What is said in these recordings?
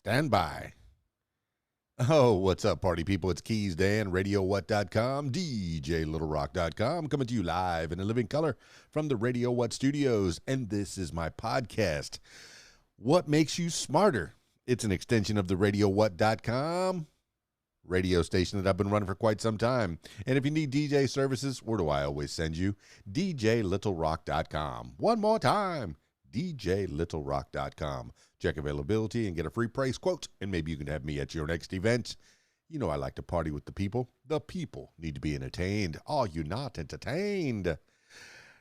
Stand by. Oh, what's up, party people? It's KeysDAN, RadioWhat.com, DJLittleRock.com, coming to you live in a living color from the Radio What studios. And this is my podcast, What Makes You Smarter? It's an extension of the RadioWhat.com radio station that I've been running for quite some time. And if you need DJ services, where do I always send you? DJLittleRock.com. One more time, DJLittleRock.com. Check availability and get a free price quote, and maybe you can have me at your next event. You know I like to party with the people. The people need to be entertained. Are you not entertained?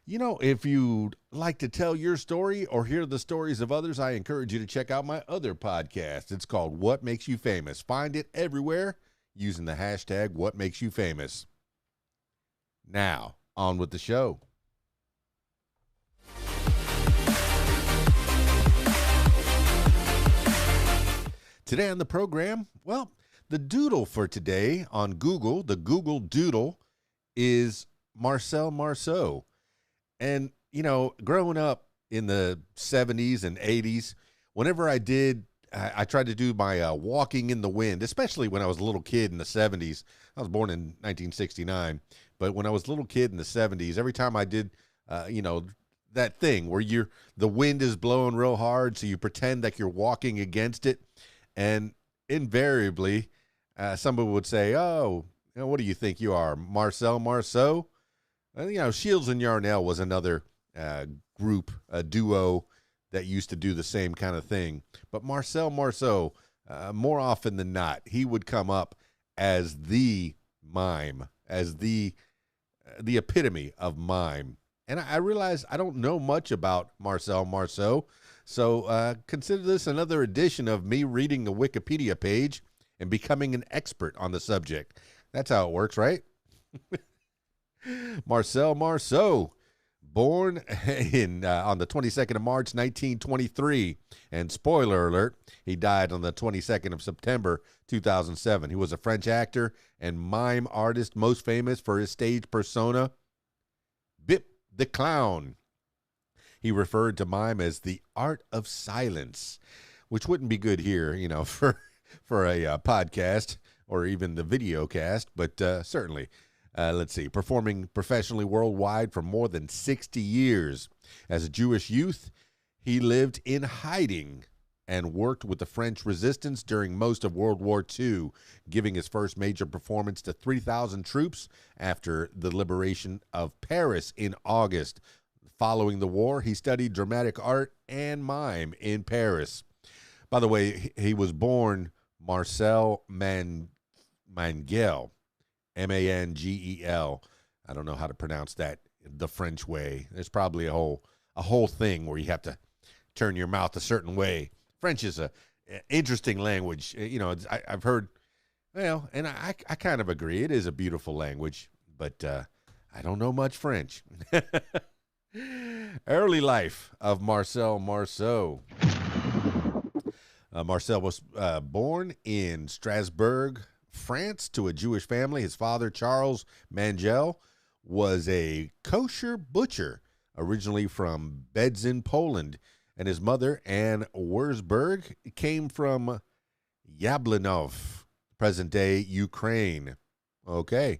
You know, if you'd like to tell your story or hear the stories of others, I encourage you to check out my other podcast. It's called What Makes You Famous. Find it everywhere using the hashtag What Makes You Famous. Now, on with the show. Today on the program, well, the doodle for today on Google, the Google Doodle, is Marcel Marceau. And, you know, growing up in the 70s and 80s, whenever I tried to do my walking in the wind, especially when I was a little kid in the 70s. I was born in 1969. But when I was a little kid in the 70s, every time I did, that thing where the wind is blowing real hard, so you pretend like you're walking against it. And invariably, somebody would say, oh, what do you think you are, Marcel Marceau? Shields and Yarnell was another group, a duo that used to do the same kind of thing. But Marcel Marceau, more often than not, he would come up as the mime, as the epitome of mime. And I realized I don't know much about Marcel Marceau. So consider this another edition of me reading the Wikipedia page and becoming an expert on the subject. That's how it works, right? Marcel Marceau, born on the 22nd of March, 1923. And spoiler alert, he died on the 22nd of September, 2007. He was a French actor and mime artist, most famous for his stage persona, Bip the Clown. He referred to mime as the art of silence, which wouldn't be good here, for a podcast or even the video cast, but certainly, let's see, performing professionally worldwide for more than 60 years. As a Jewish youth, he lived in hiding and worked with the French resistance during most of World War II, giving his first major performance to 3,000 troops after the liberation of Paris in August. Following the war, he studied dramatic art and mime in Paris. By the way, he was born Marcel Mangel, M-A-N-G-E-L. I don't know how to pronounce that the French way. There's probably a whole thing where you have to turn your mouth a certain way. French is a interesting language. I've heard, and I kind of agree. It is a beautiful language, but I don't know much French. Early life of Marcel Marceau. Marcel was born in Strasbourg, France, to a Jewish family. His father, Charles Mangel, was a kosher butcher, originally from Bedzin, Poland, and his mother, Anne Wurzburg, came from Yablonov, present-day Ukraine. Okay.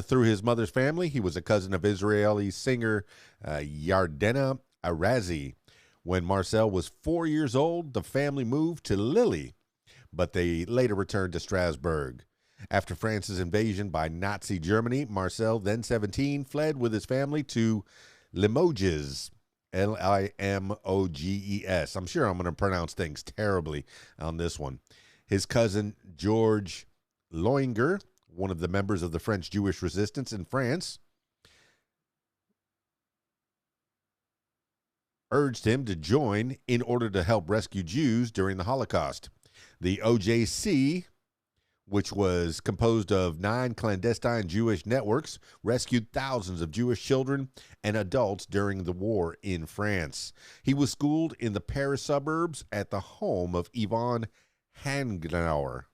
Through his mother's family, he was a cousin of Israeli singer Yardena Arazi. When Marcel was 4 years old, the family moved to Lille, but they later returned to Strasbourg. After France's invasion by Nazi Germany, Marcel, then 17, fled with his family to Limoges, Limoges. I'm sure I'm going to pronounce things terribly on this one. His cousin, George Loinger, one of the members of the French Jewish resistance in France, urged him to join in order to help rescue Jews during the Holocaust. The OJC, which was composed of 9 clandestine Jewish networks, rescued thousands of Jewish children and adults during the war in France. He was schooled in the Paris suburbs at the home of Yvonne Hagnauer,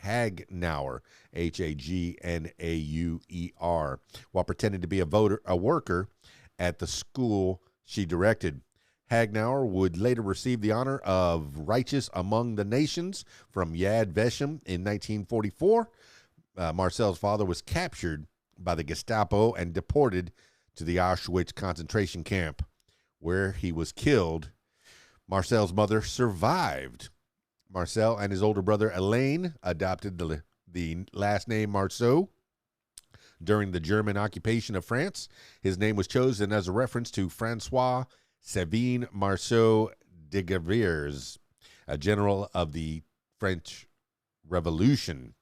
Hagnauer, Hagnauer, while pretending to be a worker at the school she directed. Hagenauer would later receive the honor of Righteous Among the Nations from Yad Vashem in 1944. Marcel's father was captured by the Gestapo and deported to the Auschwitz concentration camp, where he was killed. Marcel's mother survived. Marcel and his older brother Alain adopted the last name Marceau during the German occupation of France. His name was chosen as a reference to Francois Sabin Marceau de Gavriers, a general of the French Revolution.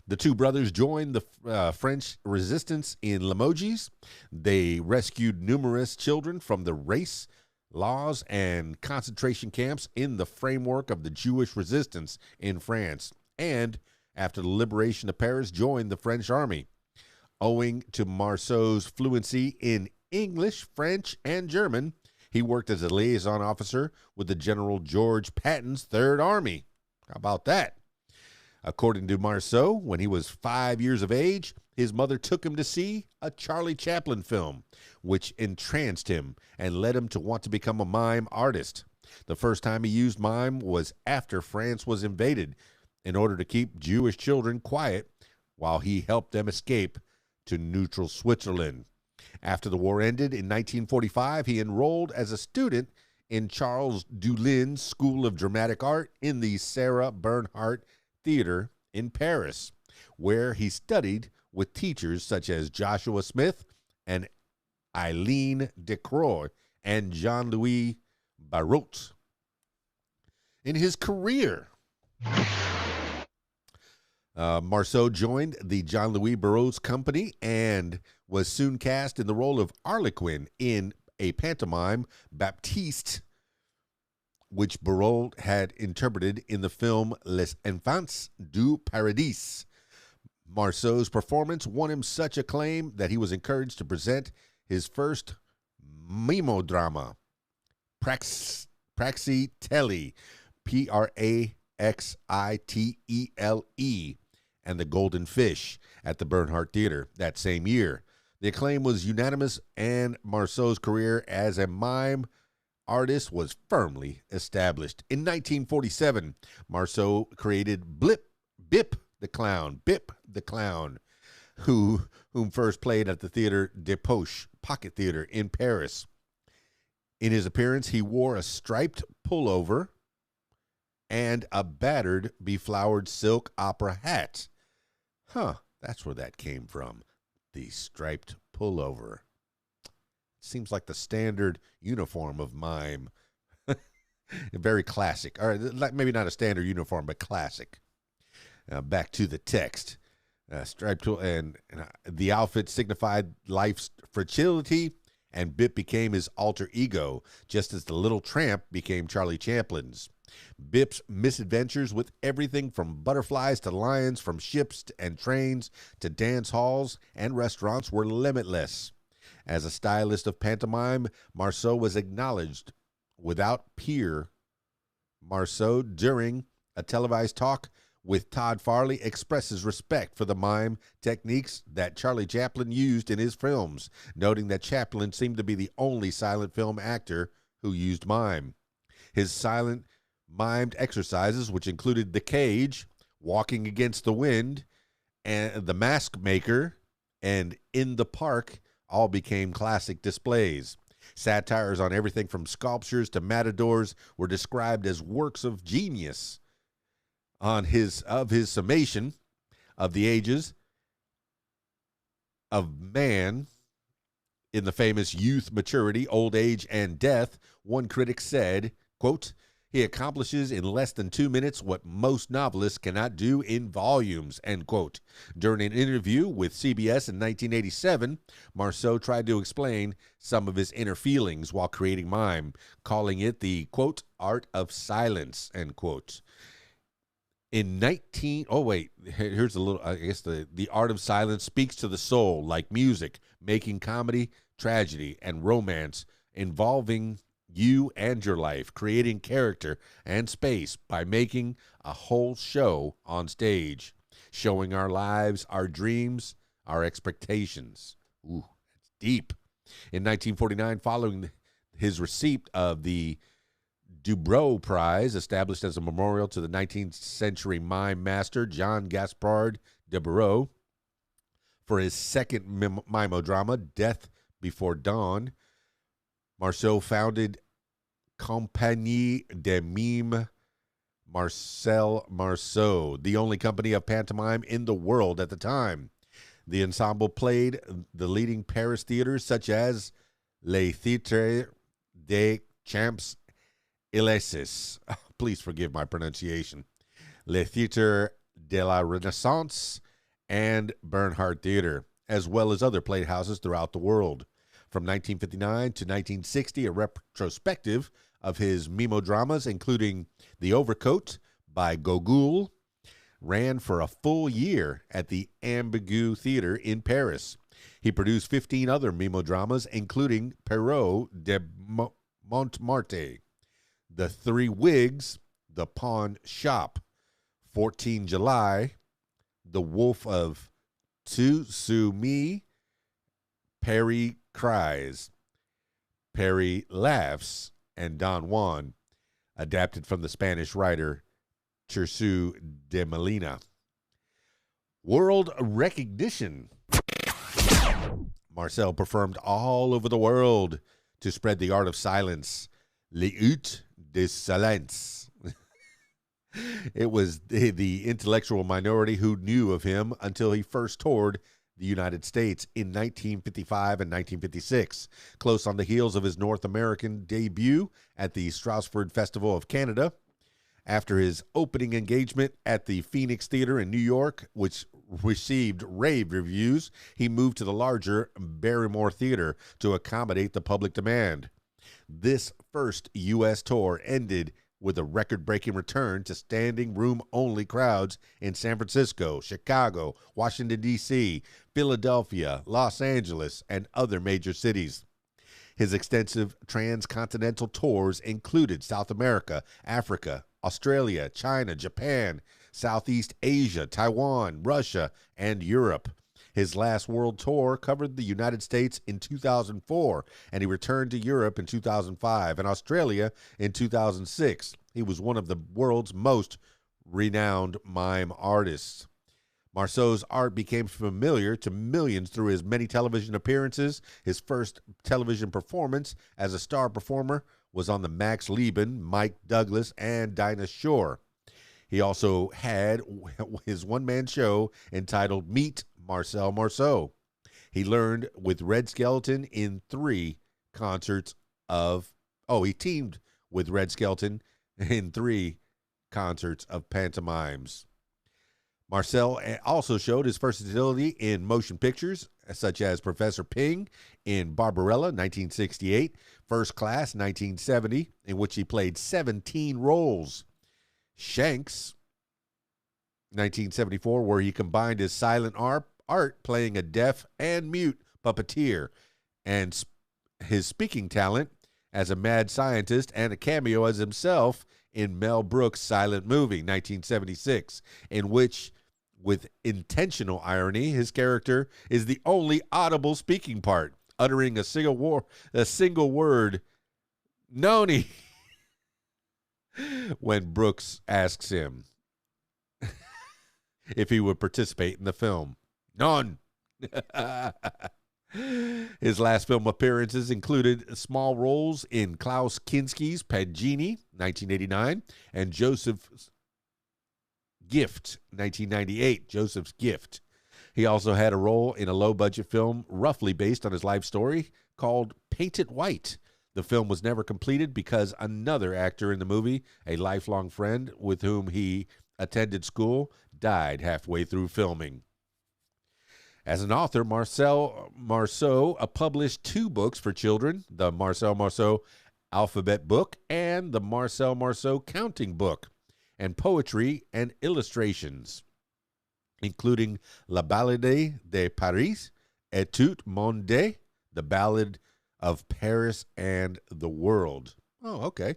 The two brothers joined the French resistance in Limoges. They rescued numerous children from the race, laws, and concentration camps in the framework of the Jewish resistance in France, and after the liberation of Paris, joined the French army. Owing to Marceau's fluency in English, French, and German, he worked as a liaison officer with the General George Patton's Third Army. How about that? According to Marceau, when he was 5 years of age, his mother took him to see a Charlie Chaplin film, which entranced him and led him to want to become a mime artist. The first time he used mime was after France was invaded, in order to keep Jewish children quiet while he helped them escape to neutral Switzerland. After the war ended in 1945, he enrolled as a student in Charles Dullin's School of Dramatic Art in the Sarah Bernhardt Theater in Paris, where he studied with teachers such as Joshua Smith and Eileen Decroix and Jean-Louis Barrault. In his career, Marceau joined the Jean-Louis Barrault's company and was soon cast in the role of Harlequin in a pantomime, Baptiste, which Barrault had interpreted in the film Les Enfants du Paradis. Marceau's performance won him such acclaim that he was encouraged to present his first melodrama, Praxitele, Praxitele, and The Golden Fish at the Bernhardt Theater that same year. The acclaim was unanimous, and Marceau's career as a mime artist was firmly established. In 1947, Marceau created Bip the Clown, whom first played at the Theater de Poche Pocket Theater in Paris. In his appearance, he wore a striped pullover and a battered, beflowered silk opera hat. That's where that came from. The striped pullover. Seems like the standard uniform of mime. Very classic. Or maybe not a standard uniform, but classic. Back to the text. Striped and the outfit signified life's fragility, and Bip became his alter ego, just as the little tramp became Charlie Chaplin's. Bip's misadventures with everything from butterflies to lions, from ships and trains to dance halls and restaurants were limitless. As a stylist of pantomime, Marceau was acknowledged without peer. Marceau, during a televised talk with Todd Farley, expresses respect for the mime techniques that Charlie Chaplin used in his films, noting that Chaplin seemed to be the only silent film actor who used mime. His silent mimed exercises, which included The Cage, Walking Against the Wind, and The Mask Maker, and In the Park, all became classic displays. Satires on everything from sculptures to matadors were described as works of genius. Of his summation of the ages of man in the famous Youth, Maturity, Old Age, and Death, one critic said, quote, "He accomplishes in less than 2 minutes what most novelists cannot do in volumes," end quote. During an interview with CBS in 1987, Marceau tried to explain some of his inner feelings while creating mime, calling it the, quote, art of silence, end quote. Here's a little, I guess the art of silence speaks to the soul like music, making comedy, tragedy, and romance involving you and your life, creating character and space by making a whole show on stage, showing our lives, our dreams, our expectations. Ooh, that's deep. In 1949, following his receipt of the Dubrow Prize, established as a memorial to the 19th century mime master John Gaspard Dubrow, for his second mimeodrama, Death Before Dawn. Marceau founded Compagnie de Mime Marcel Marceau, the only company of pantomime in the world at the time. The ensemble played the leading Paris theaters such as Les Theatres des Champs Élysées. Please forgive my pronunciation. Les Theatres de la Renaissance and Bernhardt Theater, as well as other playhouses throughout the world. From 1959 to 1960, a retrospective of his mimeodramas, including The Overcoat by Gogol, ran for a full year at the Ambigu Theater in Paris. He produced 15 other mimeodramas, including Perrault de Montmartre, The Three Wigs, The Pawn Shop, 14 July, The Wolf of Tsusumi, Perry Cries, Perry Laughs, and Don Juan, adapted from the Spanish writer Tirso de Molina. World recognition. Marcel performed all over the world to spread the art of silence. L'art de silence. It was the intellectual minority who knew of him until he first toured the United States in 1955 and 1956, close on the heels of his North American debut at the Strasbourg Festival of Canada. After his opening engagement at the Phoenix Theater in New York, which received rave reviews, he moved to the larger Barrymore Theater to accommodate the public demand. This first U.S. tour ended with a record-breaking return to standing room-only crowds in San Francisco, Chicago, Washington, D.C., Philadelphia, Los Angeles, and other major cities. His extensive transcontinental tours included South America, Africa, Australia, China, Japan, Southeast Asia, Taiwan, Russia, and Europe. His last world tour covered the United States in 2004, and he returned to Europe in 2005 and Australia in 2006. He was one of the world's most renowned mime artists. Marceau's art became familiar to millions through his many television appearances. His first television performance as a star performer was on the Max Lieben, Mike Douglas, and Dinah Shore. He also had his one-man show entitled Meet Marcel Marceau. He learned with Red Skelton in 3 concerts of... he teamed with Red Skelton in 3 concerts of pantomimes. Marcel also showed his versatility in motion pictures, such as Professor Ping in Barbarella, 1968, First Class, 1970, in which he played 17 roles. Shanks, 1974, where he combined his silent art playing a deaf and mute puppeteer, and his speaking talent as a mad scientist, and a cameo as himself in Mel Brooks' silent movie, 1976, in which, with intentional irony, his character is the only audible speaking part, uttering a single word, "Noni," when Brooks asks him if he would participate in the film. None. His last film appearances included small roles in Klaus Kinski's Pagini, 1989, and Joseph's Gift, 1998, Joseph's Gift. He also had a role in a low-budget film roughly based on his life story called Paint It White. The film was never completed because another actor in the movie, a lifelong friend with whom he attended school, died halfway through filming. As an author, Marcel Marceau published 2 books for children, the Marcel Marceau Alphabet Book and the Marcel Marceau Counting Book, and poetry and illustrations, including La Ballade de Paris, Et tout monde, the Ballad of Paris and the World. Oh, okay.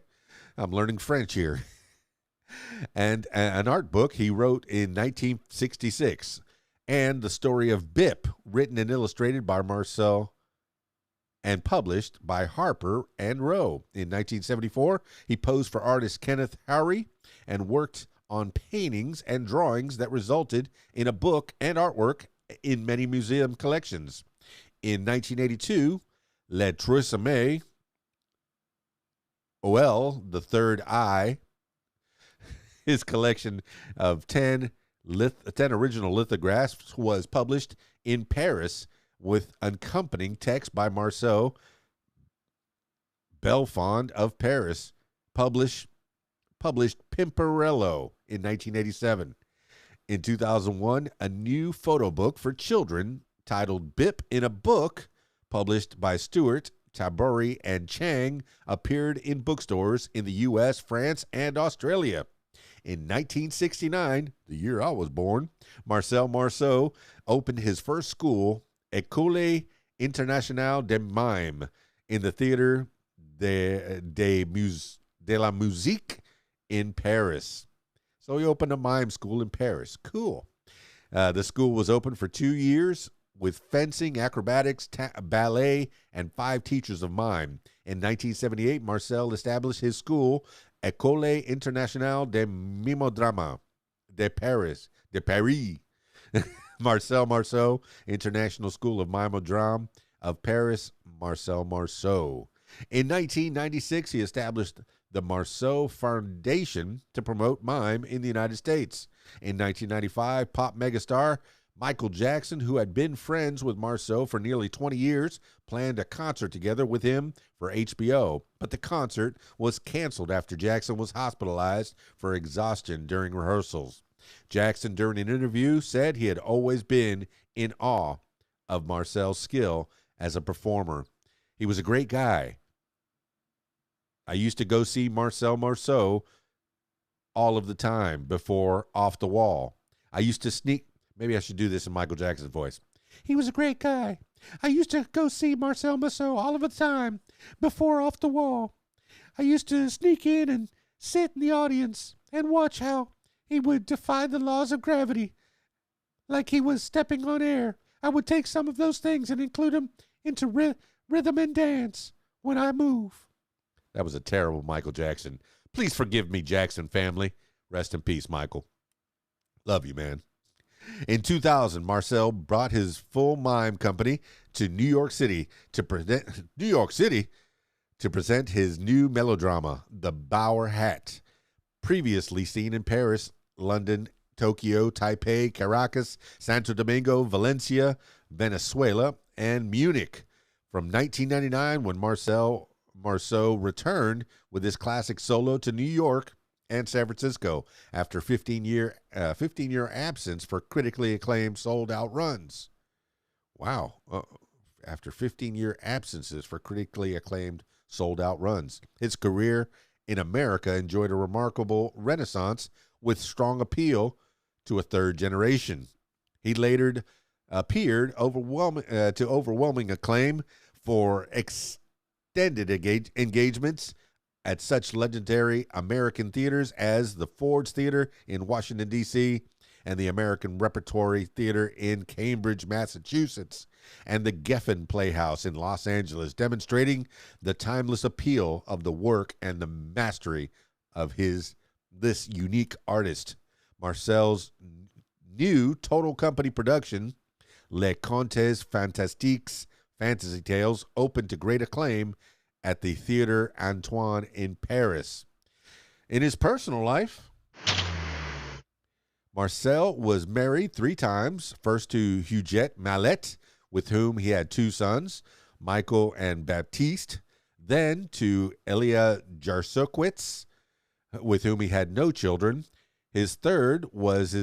I'm learning French here. And an art book he wrote in 1966, and the story of Bip, written and illustrated by Marcel and published by Harper and Row. In 1974, he posed for artist Kenneth Howry and worked on paintings and drawings that resulted in a book and artwork in many museum collections. In 1982, Le Tresemme, OL, The Third Eye, his collection of 10 original lithographs was published in Paris with accompanying text by Marceau Belfond of Paris, published Pimperello in 1987. In 2001, a new photo book for children titled Bip in a Book, published by Stewart, Tabori, and Chang, appeared in bookstores in the U.S., France, and Australia. In 1969, the year I was born, Marcel Marceau opened his first school, École Internationale de Mime, in the Theatre de la Musique in Paris. So he opened a mime school in Paris. Cool. The school was open for 2 years with fencing, acrobatics, ballet, and 5 teachers of mime. In 1978, Marcel established his school, École Internationale de Mimodrama de Paris. Marcel Marceau, International School of Mimodrama of Paris, Marcel Marceau. In 1996, he established the Marceau Foundation to promote mime in the United States. In 1995, pop megastar Michael Jackson, who had been friends with Marceau for nearly 20 years, planned a concert together with him for HBO, but the concert was canceled after Jackson was hospitalized for exhaustion during rehearsals. Jackson, during an interview, said he had always been in awe of Marcel's skill as a performer. He was a great guy. I used to go see Marcel Marceau all of the time before Off the Wall. I used to sneak. Maybe I should do this in Michael Jackson's voice. He was a great guy. I used to go see Marcel Marceau all of the time before Off the Wall. I used to sneak in and sit in the audience and watch how he would defy the laws of gravity like he was stepping on air. I would take some of those things and include them into rhythm and dance when I move. That was a terrible Michael Jackson. Please forgive me, Jackson family. Rest in peace, Michael. Love you, man. In 2000, Marcel brought his full mime company to New York City to present his new melodrama, The Bower Hat, previously seen in Paris, London, Tokyo, Taipei, Caracas, Santo Domingo, Valencia, Venezuela, and Munich. From 1999, when Marcel Marceau returned with his classic solo to New York and San Francisco after 15-year absence for critically acclaimed sold-out runs. Wow. After 15-year absences for critically acclaimed sold-out runs. His career in America enjoyed a remarkable renaissance with strong appeal to a third generation. He later appeared to overwhelming acclaim for extended engagements at such legendary American theaters as the Ford's Theater in Washington, D.C., and the American Repertory Theater in Cambridge, Massachusetts, and the Geffen Playhouse in Los Angeles, demonstrating the timeless appeal of the work and the mastery of this unique artist. Marcel's new total company production, Les Contes Fantastiques, Fantasy Tales, opened to great acclaim at the Theater Antoine in Paris. In his personal life, Marcel was married 3 times, first to Huguette Mallet, with whom he had 2 sons, Michael and Baptiste, then to Elia Jarsowitz, with whom he had no children. His third was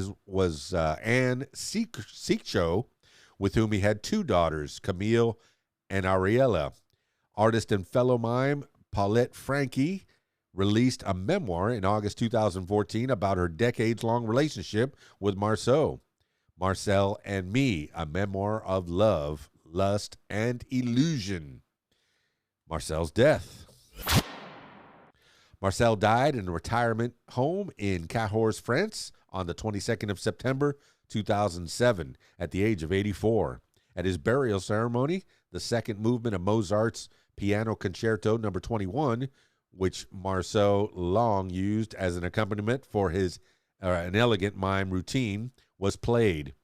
Anne Siecho, with whom he had 2 daughters, Camille and Ariella. Artist and fellow mime Paulette Frankie released a memoir in August 2014 about her decades-long relationship with Marceau. Marcel and Me, a memoir of love, lust, and illusion. Marcel's death. Marcel died in a retirement home in Cahors, France on the 22nd of September 2007 at the age of 84. At his burial ceremony, the second movement of Mozart's Piano Concerto No. 21, which Marceau long used as an accompaniment for his an elegant mime routine, was played,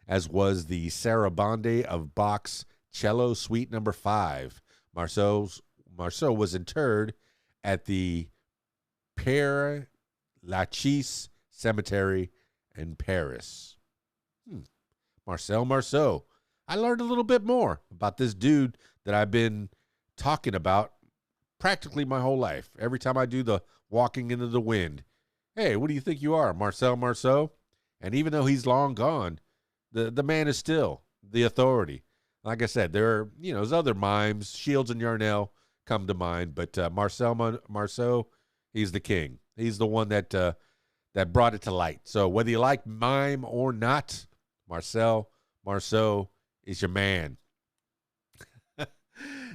as was the Sarabande of Bach's Cello Suite No. 5. Marceau was interred at the Père Lachaise Cemetery in Paris. Marcel Marceau. I learned a little bit more about this dude that I've been talking about practically my whole life. Every time I do the walking into the wind. Hey, what do you think you are, Marcel Marceau? And even though he's long gone, the man is still the authority. Like I said, there are, there's other mimes. Shields and Yarnell come to mind, but Marcel Marceau, he's the king. He's the one that brought it to light. So whether you like mime or not, Marcel Marceau is your man.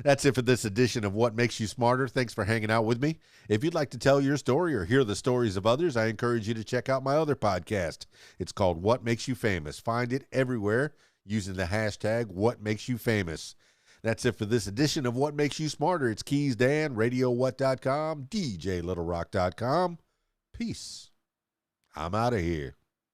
That's it for this edition of What Makes You Smarter. Thanks for hanging out with me. If you'd like to tell your story or hear the stories of others, I encourage you to check out my other podcast. It's called What Makes You Famous. Find it everywhere using the hashtag WhatMakesYouFamous. That's it for this edition of What Makes You Smarter. It's KeysDAN, RadioWhat.com, DJLittleRock.com. Peace. I'm out of here.